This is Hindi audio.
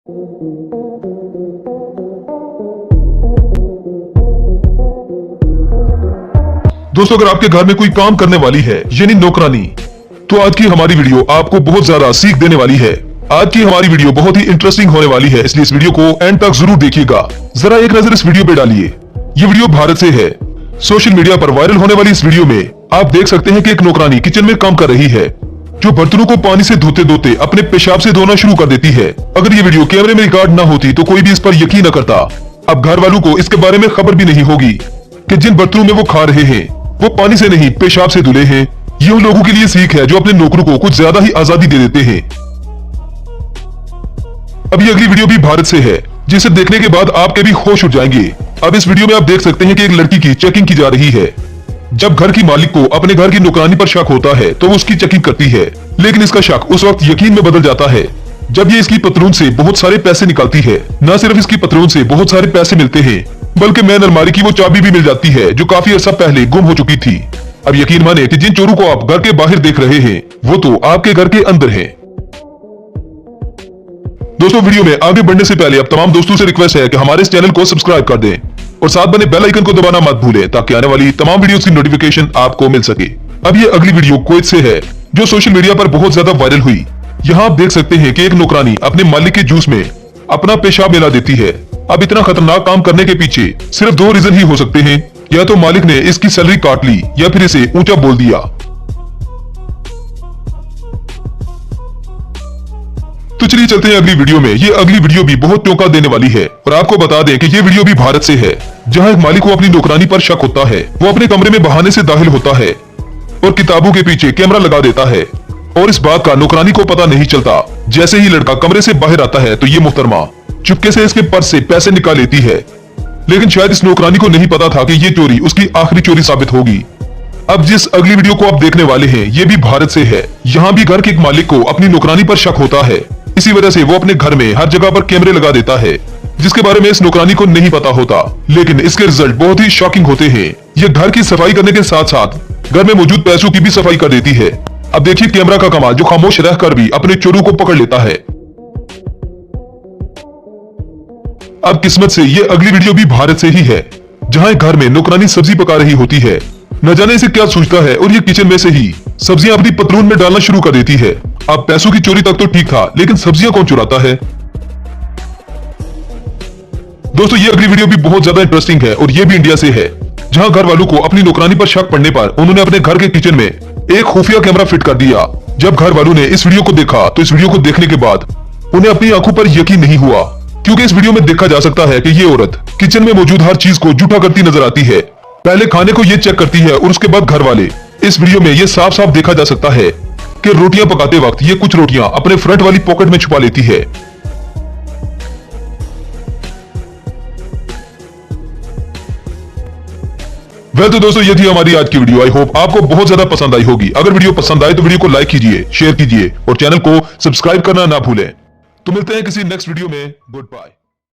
दोस्तों, अगर आपके घर में कोई काम करने वाली है यानी नौकरानी, तो आज की हमारी वीडियो आपको बहुत ज्यादा सीख देने वाली है। आज की हमारी वीडियो बहुत ही इंटरेस्टिंग होने वाली है, इसलिए इस वीडियो को एंड तक जरूर देखिएगा। जरा एक नजर इस वीडियो पे डालिए। ये वीडियो भारत से है। सोशल मीडिया पर वायरल होने वाली इस वीडियो में आप देख सकते हैं कि एक नौकरानी किचन में काम कर रही है, जो बर्तनों को पानी से धोते धोते अपने पेशाब से धोना शुरू कर देती है। अगर ये वीडियो कैमरे में रिकॉर्ड ना होती तो कोई भी इस पर यकीन न करता। अब घर वालों को इसके बारे में खबर भी नहीं होगी कि जिन बर्तनों में वो खा रहे हैं वो पानी से नहीं पेशाब से धुले हैं। ये उन लोगों के लिए सीख है जो अपने नौकरों को कुछ ज्यादा ही आजादी दे देते हैं। अब ये अगली वीडियो भी भारत से है, जिसे देखने के बाद आपके भी होश उड़ जाएंगे। अब इस वीडियो में आप देख सकते हैं कि एक लड़की की चेकिंग की जा रही है। जब घर की मालिक को अपने घर की नौकरानी पर शक होता है तो वो उसकी चेकिंग करती है, लेकिन इसका शक उस वक्त यकीन में बदल जाता है जब ये इसकी पतलून से बहुत सारे पैसे निकालती है। न सिर्फ इसकी पतलून से बहुत सारे पैसे मिलते हैं, बल्कि मेन अलमारी की वो चाबी भी मिल जाती है जो काफी अर्सा पहले गुम हो चुकी थी। अब यकीन माने कि जिन चोरों को आप घर के बाहर देख रहे हैं वो तो आपके घर के अंदर हैं। दोस्तों, वीडियो में आगे बढ़ने से पहले अब तमाम दोस्तों से रिक्वेस्ट है कि हमारे इस चैनल को सब्सक्राइब कर दें और साथ बने बेल आइकन को दबाना मत भूलें, ताकि आने वाली तमाम वीडियोस की नोटिफिकेशन आपको मिल सके। अब ये अगली वीडियो कुवैत से है, जो सोशल मीडिया पर बहुत ज्यादा वायरल हुई। यहाँ आप देख सकते हैं कि एक नौकरानी अपने मालिक के जूस में अपना पेशाब मिला देती है। अब इतना खतरनाक काम करने के पीछे सिर्फ दो रीजन ही हो सकते हैं, या तो मालिक ने इसकी सैलरी काट ली या फिर इसे ऊंचा बोल दिया। तो चलिए चलते हैं अगली वीडियो में। ये अगली वीडियो भी बहुत टोका देने वाली है और आपको बता दें कि ये वीडियो भी भारत से है, जहां एक मालिक को अपनी नौकरानी पर शक होता है। वो अपने कमरे में बहाने से दाखिल होता है और किताबों के पीछे कैमरा लगा देता है, और इस बात का नौकरानी को पता नहीं चलता। जैसे ही लड़का कमरे से बाहर आता है तो ये मोहतरमा चुपके से इसके पर्स से पैसे निकाल लेती है, लेकिन शायद इस नौकरानी को नहीं पता था कि ये चोरी उसकी आखिरी चोरी साबित होगी। अब जिस अगली वीडियो को आप देखने वाले हैं ये भी भारत से है। यहाँ भी घर के एक मालिक को अपनी नौकरानी पर शक होता है, इसी वजह से वो अपने घर में हर जगह पर कैमरे लगा देता है, जिसके बारे में इस नौकरानी को नहीं पता होता। लेकिन इसके रिजल्ट बहुत ही शॉकिंग होते हैं। ये घर की सफाई करने के साथ साथ घर में मौजूद पैसों की भी सफाई कर देती है। अब देखिए कैमरा का कमाल, जो खामोश रहकर भी अपने चोरों को पकड़ लेता है। अब किस्मत से ये अगली वीडियो भी भारत से ही है, जहां एक घर में नौकरानी सब्जी पका रही होती है। न जाने इसे क्या सोचता है और ये किचन में से ही सब्जियां अपनी पतलून में डालना शुरू कर देती है। अब पैसों की चोरी तक तो ठीक था, लेकिन सब्जियां कौन चुराता है। दोस्तों, ये अगली वीडियो भी बहुत ज्यादा इंटरेस्टिंग है और ये भी इंडिया से है, जहां घर वालों को अपनी नौकरानी पर शक पड़ने पर उन्होंने अपने घर के किचन में एक खुफिया कैमरा फिट कर दिया। जब घर वालों ने इस वीडियो को देखा तो इस वीडियो को देखने के बाद उन्हें अपनी आंखों पर यकीन नहीं हुआ, क्योंकि इस वीडियो में देखा जा सकता है कि ये औरत किचन में मौजूद हर चीज को झूठा करती नजर आती है। पहले खाने को ये चेक करती है और उसके बाद घर वाले। इस वीडियो में ये साफ साफ देखा जा सकता है कि रोटियां पकाते वक्त ये कुछ रोटियां अपने फ्रंट वाली पॉकेट में छुपा लेती है। वह तो दोस्तों, ये थी हमारी आज की वीडियो। आई होप आपको बहुत ज्यादा पसंद आई होगी। अगर वीडियो पसंद आए तो वीडियो को लाइक कीजिए, शेयर कीजिए और चैनल को सब्सक्राइब करना ना भूलें। तो मिलते हैं किसी नेक्स्ट वीडियो में। Good bye.